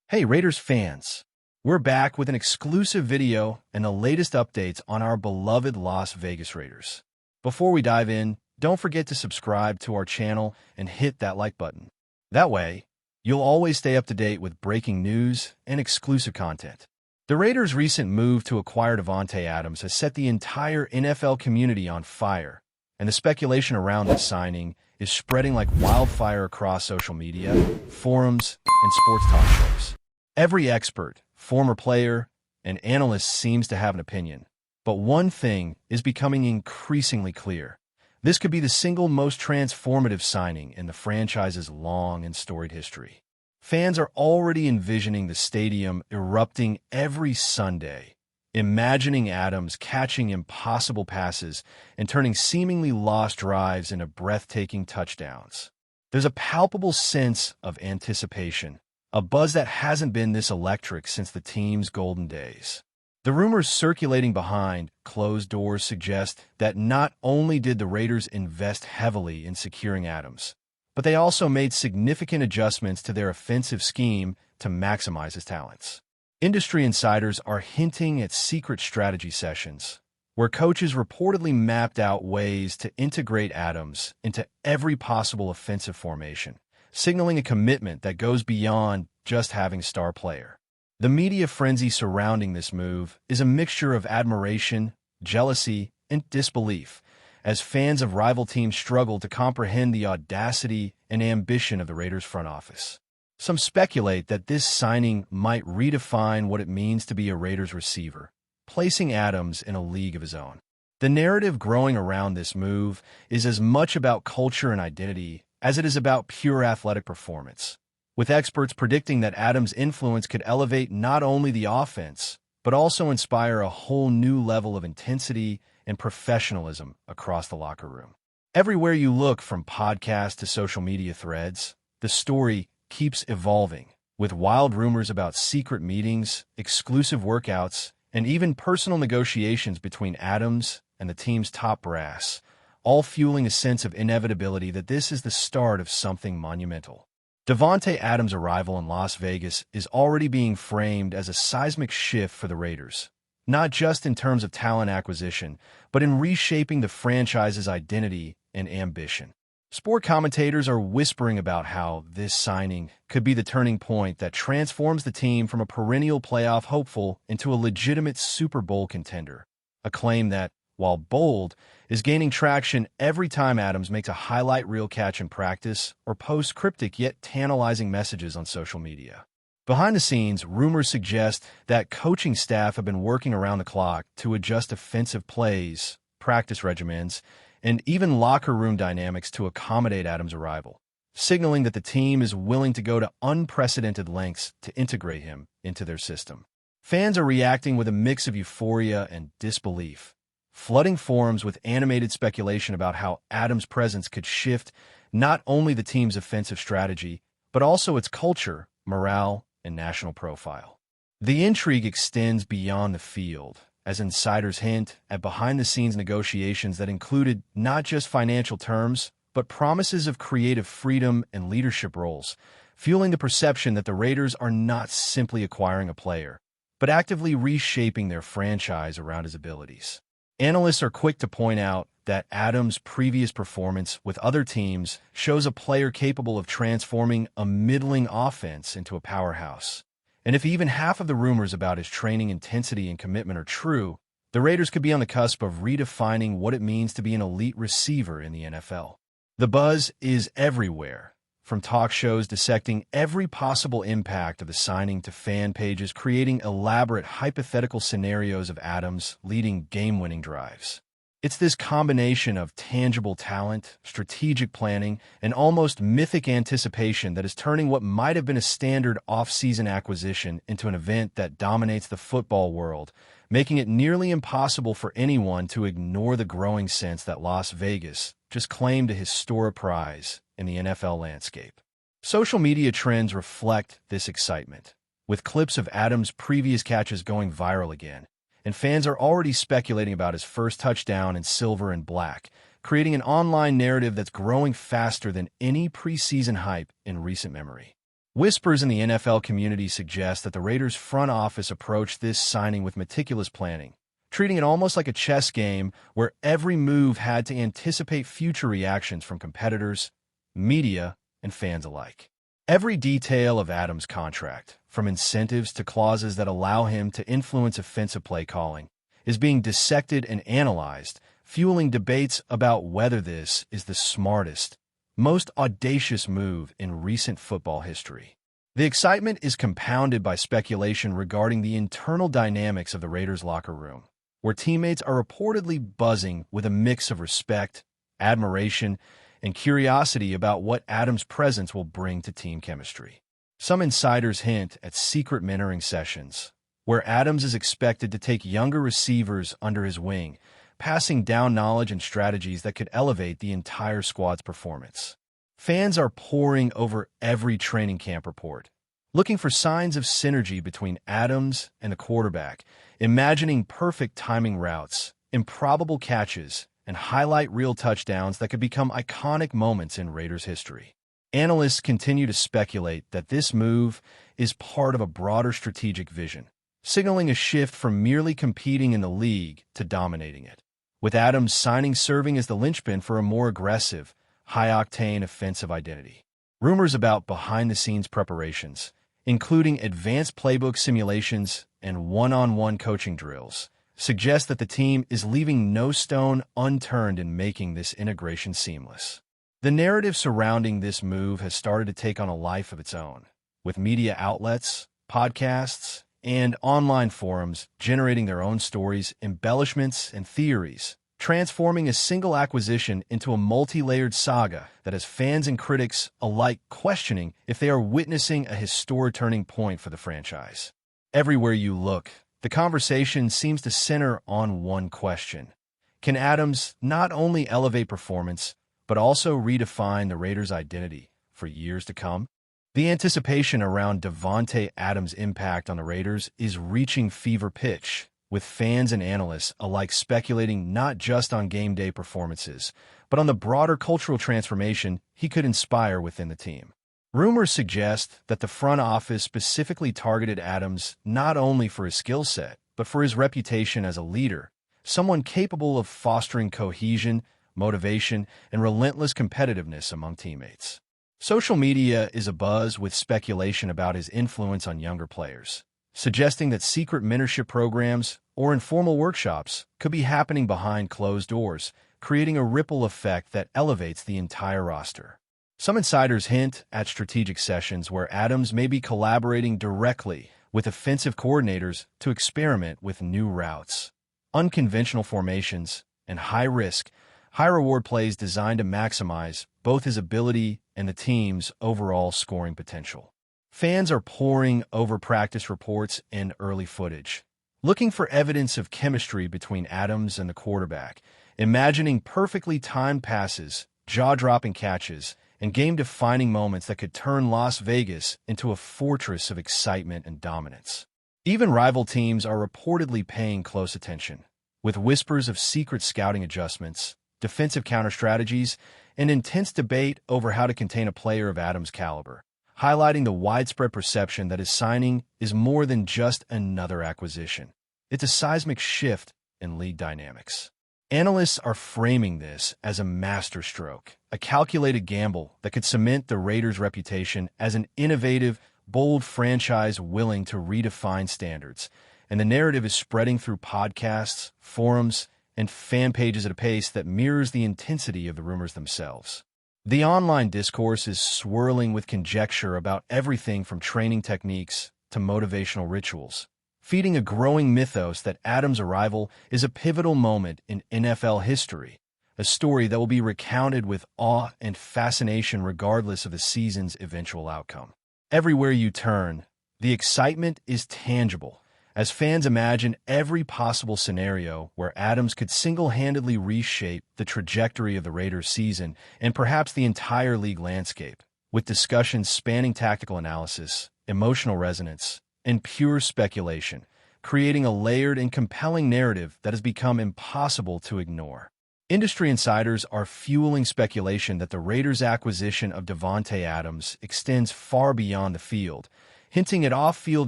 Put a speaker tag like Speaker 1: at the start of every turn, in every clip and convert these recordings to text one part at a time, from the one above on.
Speaker 1: Hey Raiders fans, we're back with an exclusive video and the latest updates on our beloved Las Vegas Raiders. Before we dive in, don't forget to subscribe to our channel and hit that like button. That way, you'll always stay up to date with breaking news and exclusive content. The Raiders' recent move to acquire Davante Adams has set the entire NFL community on fire, and the speculation around this signing is spreading like wildfire across social media, forums, and sports talk shows. Every expert, former player, and analyst seems to have an opinion. But one thing is becoming increasingly clear. This could be the single most transformative signing in the franchise's long and storied history. Fans are already envisioning the stadium erupting every Sunday, imagining Adams catching impossible passes and turning seemingly lost drives into breathtaking touchdowns. There's a palpable sense of anticipation, a buzz that hasn't been this electric since the team's golden days. The rumors circulating behind closed doors suggest that not only did the Raiders invest heavily in securing Adams, but they also made significant adjustments to their offensive scheme to maximize his talents. Industry insiders are hinting at secret strategy sessions, where coaches reportedly mapped out ways to integrate Adams into every possible offensive formation, signaling a commitment that goes beyond just having a star player. The media frenzy surrounding this move is a mixture of admiration, jealousy, and disbelief, as fans of rival teams struggle to comprehend the audacity and ambition of the Raiders' front office. Some speculate that this signing might redefine what it means to be a Raiders receiver, placing Adams in a league of his own. The narrative growing around this move is as much about culture and identity as it is about pure athletic performance, with experts predicting that Adams' influence could elevate not only the offense, but also inspire a whole new level of intensity and professionalism across the locker room. Everywhere you look, from podcasts to social media threads, the story keeps evolving, with wild rumors about secret meetings, exclusive workouts, and even personal negotiations between Adams and the team's top brass, all fueling a sense of inevitability that this is the start of something monumental. Davante Adams' arrival in Las Vegas is already being framed as a seismic shift for the Raiders, not just in terms of talent acquisition, but in reshaping the franchise's identity and ambition. Sport commentators are whispering about how this signing could be the turning point that transforms the team from a perennial playoff hopeful into a legitimate Super Bowl contender, a claim that, while bold, is gaining traction every time Adams makes a highlight reel catch in practice or posts cryptic yet tantalizing messages on social media. Behind the scenes, rumors suggest that coaching staff have been working around the clock to adjust offensive plays, practice regimens, and even locker room dynamics to accommodate Adams' arrival, signaling that the team is willing to go to unprecedented lengths to integrate him into their system. Fans are reacting with a mix of euphoria and disbelief, flooding forums with animated speculation about how Adams' presence could shift not only the team's offensive strategy, but also its culture, morale, and national profile. The intrigue extends beyond the field, as insiders hint at behind-the-scenes negotiations that included not just financial terms, but promises of creative freedom and leadership roles, fueling the perception that the Raiders are not simply acquiring a player, but actively reshaping their franchise around his abilities. Analysts are quick to point out that Adams' previous performance with other teams shows a player capable of transforming a middling offense into a powerhouse. And if even half of the rumors about his training intensity and commitment are true, the Raiders could be on the cusp of redefining what it means to be an elite receiver in the NFL. The buzz is everywhere, from talk shows dissecting every possible impact of the signing to fan pages creating elaborate hypothetical scenarios of Adams leading game-winning drives. It's this combination of tangible talent, strategic planning, and almost mythic anticipation that is turning what might have been a standard off-season acquisition into an event that dominates the football world, making it nearly impossible for anyone to ignore the growing sense that Las Vegas just claimed a historic prize in the NFL landscape. Social media trends reflect this excitement, with clips of Adams' previous catches going viral again, and fans are already speculating about his first touchdown in silver and black, creating an online narrative that's growing faster than any preseason hype in recent memory. Whispers in the NFL community suggest that the Raiders' front office approached this signing with meticulous planning, treating it almost like a chess game where every move had to anticipate future reactions from competitors, media, and fans alike. Every detail of Adams' contract, from incentives to clauses that allow him to influence offensive play calling, is being dissected and analyzed, fueling debates about whether this is the smartest, most audacious move in recent football history. The excitement is compounded by speculation regarding the internal dynamics of the Raiders' locker room, where teammates are reportedly buzzing with a mix of respect, admiration, and curiosity about what Adams' presence will bring to team chemistry. Some insiders hint at secret mentoring sessions, where Adams is expected to take younger receivers under his wing, passing down knowledge and strategies that could elevate the entire squad's performance. Fans are poring over every training camp report, looking for signs of synergy between Adams and the quarterback, imagining perfect timing routes, improbable catches, and highlight reel touchdowns that could become iconic moments in Raiders history. Analysts continue to speculate that this move is part of a broader strategic vision, signaling a shift from merely competing in the league to dominating it, with Adams' signing serving as the linchpin for a more aggressive, high-octane offensive identity. Rumors about behind-the-scenes preparations, including advanced playbook simulations and one-on-one coaching drills, suggest that the team is leaving no stone unturned in making this integration seamless. The narrative surrounding this move has started to take on a life of its own, with media outlets, podcasts, and online forums generating their own stories, embellishments, and theories, transforming a single acquisition into a multi-layered saga that has fans and critics alike questioning if they are witnessing a historic turning point for the franchise. Everywhere you look, the conversation seems to center on one question. Can Adams not only elevate performance, but also redefine the Raiders' identity for years to come? The anticipation around Davante Adams' impact on the Raiders is reaching fever pitch, with fans and analysts alike speculating not just on game day performances, but on the broader cultural transformation he could inspire within the team. Rumors suggest that the front office specifically targeted Adams not only for his skill set, but for his reputation as a leader, someone capable of fostering cohesion, motivation, and relentless competitiveness among teammates. Social media is abuzz with speculation about his influence on younger players, suggesting that secret mentorship programs or informal workshops could be happening behind closed doors, creating a ripple effect that elevates the entire roster. Some insiders hint at strategic sessions where Adams may be collaborating directly with offensive coordinators to experiment with new routes, unconventional formations, and high-risk, high-reward plays designed to maximize both his ability and the team's overall scoring potential. Fans are poring over practice reports and early footage, looking for evidence of chemistry between Adams and the quarterback, imagining perfectly timed passes, jaw-dropping catches, and game-defining moments that could turn Las Vegas into a fortress of excitement and dominance. Even rival teams are reportedly paying close attention, with whispers of secret scouting adjustments, defensive counter strategies, and intense debate over how to contain a player of Adams' caliber, highlighting the widespread perception that his signing is more than just another acquisition. It's a seismic shift in league dynamics. Analysts are framing this as a masterstroke, a calculated gamble that could cement the Raiders' reputation as an innovative, bold franchise willing to redefine standards, and the narrative is spreading through podcasts, forums, and fan pages at a pace that mirrors the intensity of the rumors themselves. The online discourse is swirling with conjecture about everything from training techniques to motivational rituals, feeding a growing mythos that Adams' arrival is a pivotal moment in NFL history, a story that will be recounted with awe and fascination regardless of the season's eventual outcome. Everywhere you turn, the excitement is tangible, as fans imagine every possible scenario where Adams could single-handedly reshape the trajectory of the Raiders' season and perhaps the entire league landscape, with discussions spanning tactical analysis, emotional resonance, and pure speculation, creating a layered and compelling narrative that has become impossible to ignore. Industry insiders are fueling speculation that the Raiders' acquisition of Davante Adams extends far beyond the field, hinting at off-field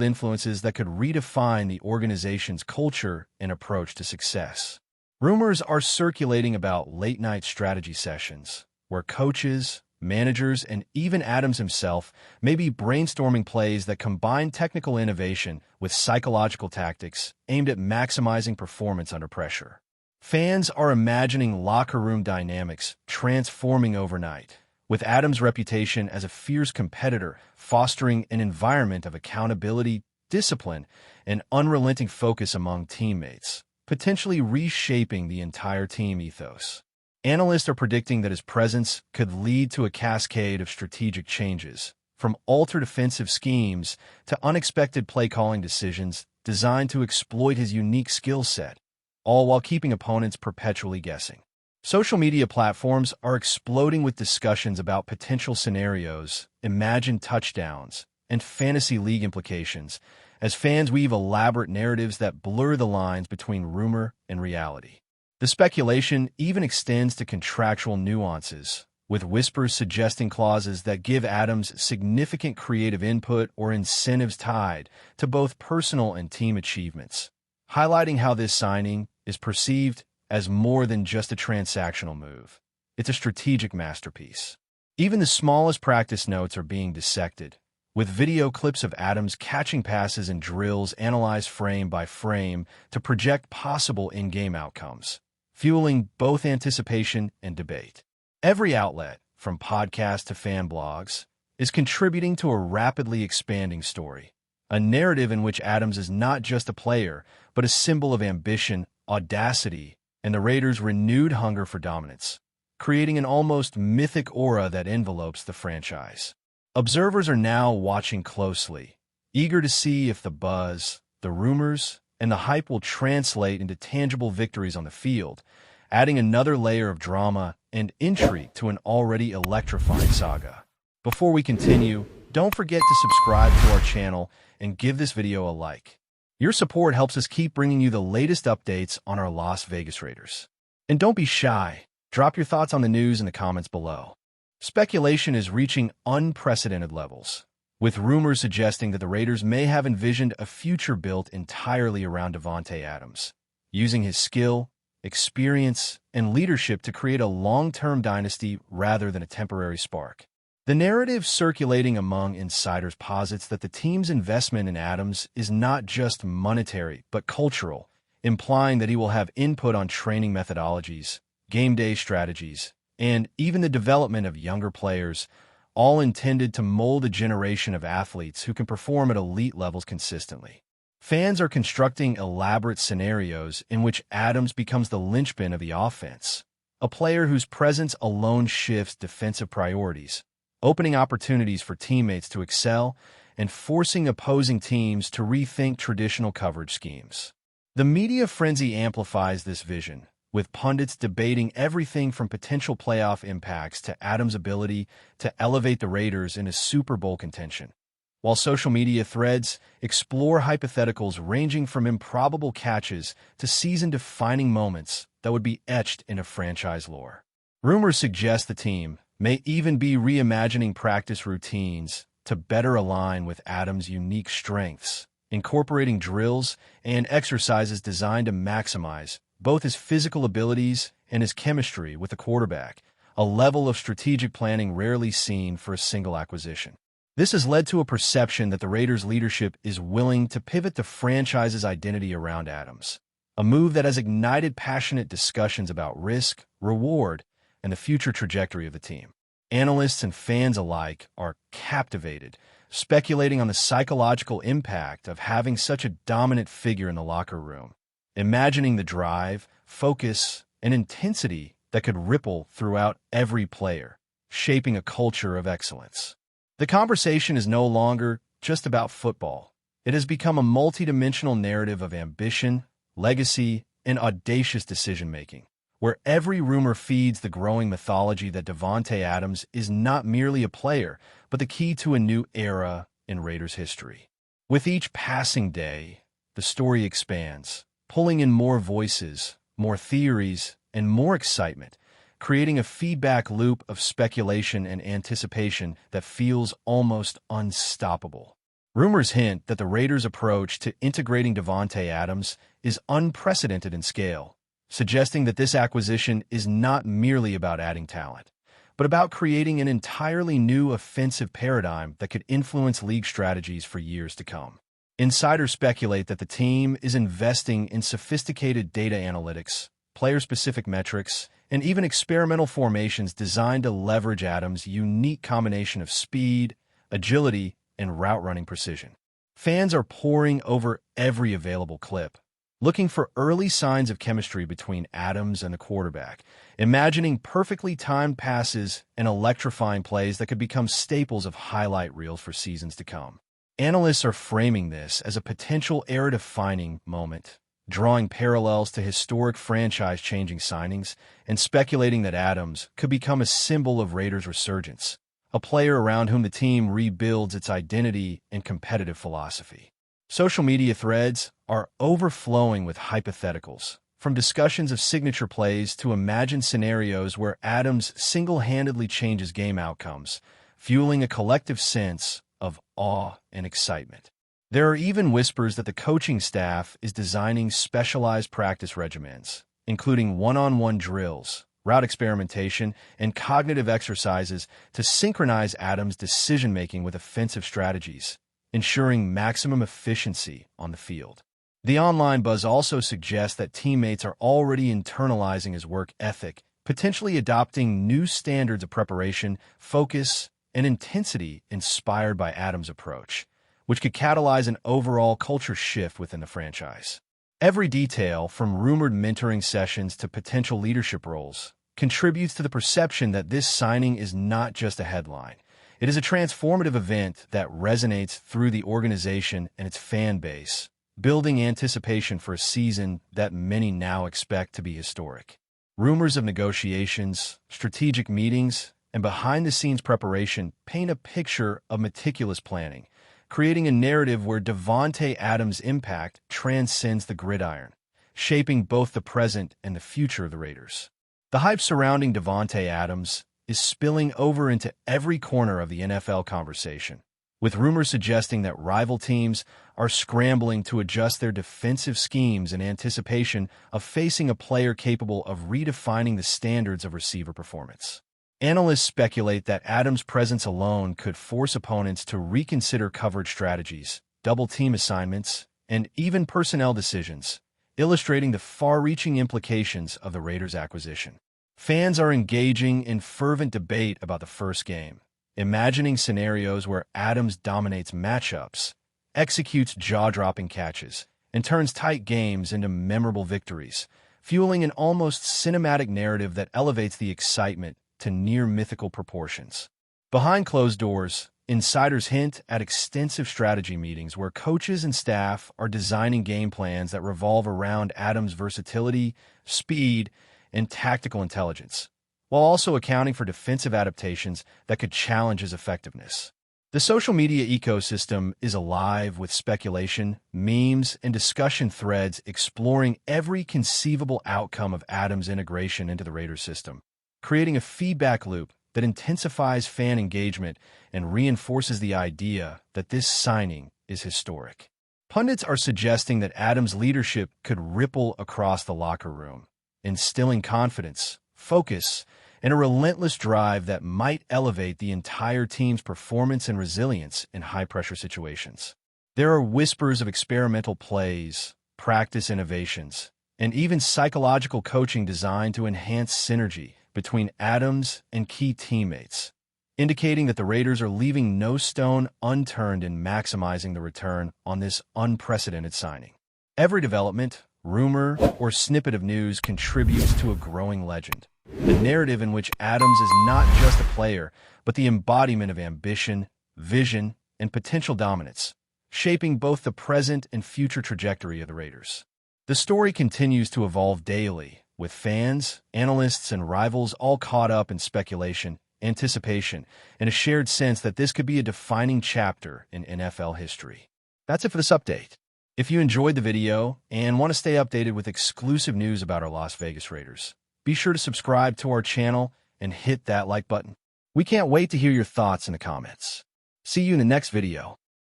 Speaker 1: influences that could redefine the organization's culture and approach to success. Rumors are circulating about late-night strategy sessions, where coaches, managers, and even Adams himself may be brainstorming plays that combine technical innovation with psychological tactics aimed at maximizing performance under pressure. Fans are imagining locker room dynamics transforming overnight, with Adams' reputation as a fierce competitor fostering an environment of accountability, discipline, and unrelenting focus among teammates, potentially reshaping the entire team ethos. Analysts are predicting that his presence could lead to a cascade of strategic changes, from altered defensive schemes to unexpected play-calling decisions designed to exploit his unique skill set, all while keeping opponents perpetually guessing. Social media platforms are exploding with discussions about potential scenarios, imagined touchdowns, and fantasy league implications, as fans weave elaborate narratives that blur the lines between rumor and reality. The speculation even extends to contractual nuances, with whispers suggesting clauses that give Adams significant creative input or incentives tied to both personal and team achievements, highlighting how this signing is perceived as more than just a transactional move. It's a strategic masterpiece. Even the smallest practice notes are being dissected, with video clips of Adams catching passes and drills analyzed frame by frame to project possible in-game outcomes, fueling both anticipation and debate. Every outlet, from podcasts to fan blogs, is contributing to a rapidly expanding story, a narrative in which Adams is not just a player, but a symbol of ambition, audacity, and the Raiders' renewed hunger for dominance, creating an almost mythic aura that envelopes the franchise. Observers are now watching closely, eager to see if the buzz, the rumors, and the hype will translate into tangible victories on the field, adding another layer of drama and intrigue to an already electrifying saga. Before we continue, don't forget to subscribe to our channel and give this video a like. Your support helps us keep bringing you the latest updates on our Las Vegas Raiders. And don't be shy. Drop your thoughts on the news in the comments below. Speculation is reaching unprecedented levels, with rumors suggesting that the Raiders may have envisioned a future built entirely around Davante Adams, using his skill, experience, and leadership to create a long-term dynasty rather than a temporary spark. The narrative circulating among insiders posits that the team's investment in Adams is not just monetary but cultural, implying that he will have input on training methodologies, game day strategies, and even the development of younger players, all intended to mold a generation of athletes who can perform at elite levels consistently. Fans are constructing elaborate scenarios in which Adams becomes the linchpin of the offense, a player whose presence alone shifts defensive priorities, opening opportunities for teammates to excel and forcing opposing teams to rethink traditional coverage schemes. The media frenzy amplifies this vision, with pundits debating everything from potential playoff impacts to Adams' ability to elevate the Raiders into Super Bowl contention, while social media threads explore hypotheticals ranging from improbable catches to season-defining moments that would be etched into franchise lore. Rumors suggest the team may even be reimagining practice routines to better align with Adams' unique strengths, incorporating drills and exercises designed to maximize both his physical abilities and his chemistry with the quarterback, a level of strategic planning rarely seen for a single acquisition. This has led to a perception that the Raiders' leadership is willing to pivot the franchise's identity around Adams, a move that has ignited passionate discussions about risk, reward, and the future trajectory of the team. Analysts and fans alike are captivated, speculating on the psychological impact of having such a dominant figure in the locker room, imagining the drive, focus, and intensity that could ripple throughout every player, shaping a culture of excellence. The conversation is no longer just about football. It has become a multidimensional narrative of ambition, legacy, and audacious decision-making, where every rumor feeds the growing mythology that Davante Adams is not merely a player, but the key to a new era in Raiders history. With each passing day, the story expands, pulling in more voices, more theories, and more excitement, creating a feedback loop of speculation and anticipation that feels almost unstoppable. Rumors hint that the Raiders' approach to integrating Davante Adams is unprecedented in scale, suggesting that this acquisition is not merely about adding talent, but about creating an entirely new offensive paradigm that could influence league strategies for years to come. Insiders speculate that the team is investing in sophisticated data analytics, player-specific metrics, and even experimental formations designed to leverage Adams' unique combination of speed, agility, and route-running precision. Fans are poring over every available clip, looking for early signs of chemistry between Adams and the quarterback, imagining perfectly timed passes and electrifying plays that could become staples of highlight reels for seasons to come. Analysts are framing this as a potential era-defining moment, drawing parallels to historic franchise-changing signings and speculating that Adams could become a symbol of Raiders' resurgence, a player around whom the team rebuilds its identity and competitive philosophy. Social media threads are overflowing with hypotheticals, from discussions of signature plays to imagined scenarios where Adams single-handedly changes game outcomes, fueling a collective sense of awe and excitement. There are even whispers that the coaching staff is designing specialized practice regimens, including one-on-one drills, route experimentation, and cognitive exercises to synchronize Adams' decision-making with offensive strategies, ensuring maximum efficiency on the field. The online buzz also suggests that teammates are already internalizing his work ethic, potentially adopting new standards of preparation, focus, and intensity inspired by Adams' approach, which could catalyze an overall culture shift within the franchise. Every detail, from rumored mentoring sessions to potential leadership roles, contributes to the perception that this signing is not just a headline. It is a transformative event that resonates through the organization and its fan base, building anticipation for a season that many now expect to be historic. Rumors of negotiations, strategic meetings, and behind-the-scenes preparation paint a picture of meticulous planning, creating a narrative where Davante Adams' impact transcends the gridiron, shaping both the present and the future of the Raiders. The hype surrounding Davante Adams is spilling over into every corner of the NFL conversation, with rumors suggesting that rival teams are scrambling to adjust their defensive schemes in anticipation of facing a player capable of redefining the standards of receiver performance. Analysts speculate that Adams' presence alone could force opponents to reconsider coverage strategies, double team assignments, and even personnel decisions, illustrating the far-reaching implications of the Raiders' acquisition. Fans are engaging in fervent debate about the first game, imagining scenarios where Adams dominates matchups, executes jaw-dropping catches, and turns tight games into memorable victories, fueling an almost cinematic narrative that elevates the excitement to near-mythical proportions. Behind closed doors, insiders hint at extensive strategy meetings where coaches and staff are designing game plans that revolve around Adams' versatility, speed, and tactical intelligence, while also accounting for defensive adaptations that could challenge his effectiveness. The social media ecosystem is alive with speculation, memes, and discussion threads exploring every conceivable outcome of Adams' integration into the Raiders system, creating a feedback loop that intensifies fan engagement and reinforces the idea that this signing is historic. Pundits are suggesting that Adams' leadership could ripple across the locker room, instilling confidence, focus, and a relentless drive that might elevate the entire team's performance and resilience in high-pressure situations. There are whispers of experimental plays, practice innovations, and even psychological coaching designed to enhance synergy between Adams and key teammates, indicating that the Raiders are leaving no stone unturned in maximizing the return on this unprecedented signing. Every development, rumor, or snippet of news contributes to a growing legend, a narrative in which Adams is not just a player, but the embodiment of ambition, vision, and potential dominance, shaping both the present and future trajectory of the Raiders. The story continues to evolve daily, with fans, analysts, and rivals all caught up in speculation, anticipation, and a shared sense that this could be a defining chapter in NFL history. That's it for this update. If you enjoyed the video and want to stay updated with exclusive news about our Las Vegas Raiders, be sure to subscribe to our channel and hit that like button. We can't wait to hear your thoughts in the comments. See you in the next video.